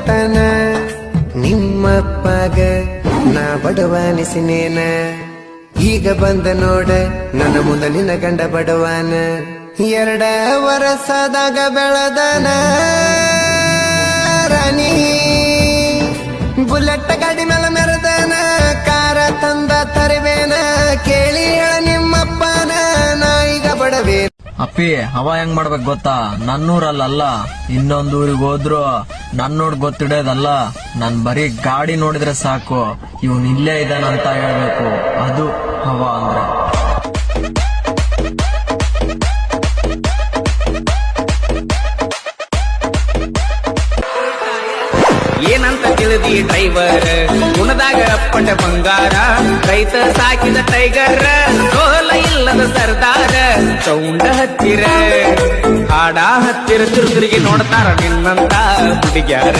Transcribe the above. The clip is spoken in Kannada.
ಕೊಟ್ಟನ ನಿಮ್ಮಪ್ಪಗ ನಾ ಬಡವಾನಿಸಿನೇನ ಈಗ ಬಂದ ನೋಡ ನನ್ನ ಮುಂದ ನಿನ್ನ ಗಂಡ ಬಡವಾನ 2 ವರ್ಷದಾಗ ಬೆಳದನ ರಾಣಿ ಬುಲೆಟ್ ಗಾಡಿ ಮೇಲೆ ಮೆರೆದನ ಕಾರ ತಂದ ತರುವೇನ ಕೇಳಿ ಹೇಳ ನಿಮ್ಮಪ್ಪನ ನಾ ಈಗ ಬಡವೇ ಅಪ್ಪಿ ಹವಾ ಹೆಂಗ್ ಮಾಡ್ಬೇಕು ಗೊತ್ತಾ ನನ್ನೂರಲ್ಲ ಇನ್ನೊಂದ್ ಊರಿಗೆ ಹೋದ್ರು ನನ್ನೋಡ್ ಗೊತ್ತಿಡೋದಲ್ಲ ನನ್ ಬರೀ ಗಾಡಿ ನೋಡಿದ್ರೆ ಸಾಕು ಇವನ್ ಇಲ್ಲೇ ಇದಾನಂತ ಹೇಳ್ಬೇಕು ಅದು ಹವಾ ಅಂದ್ರೆ ಏನಂತ ತಿಳಿದಿ ಡ್ರೈವರ್ ಗುಣದಾಗ ಅಪ್ಪಟ ಬಂಗಾರ ರೈತ ಸಾಕಿದ ಟೈಗರ್ ಸೋಲ ಇಲ್ಲದ ಸರ್ದಾರ ಸೌಂಡ ಹತ್ತಿರ ಹಾಡ ಹತ್ತಿರ ತಿರುಗಿ ನೋಡ್ತಾರ ನಿನ್ನಂತ ಹುಡುಗ್ಯಾರ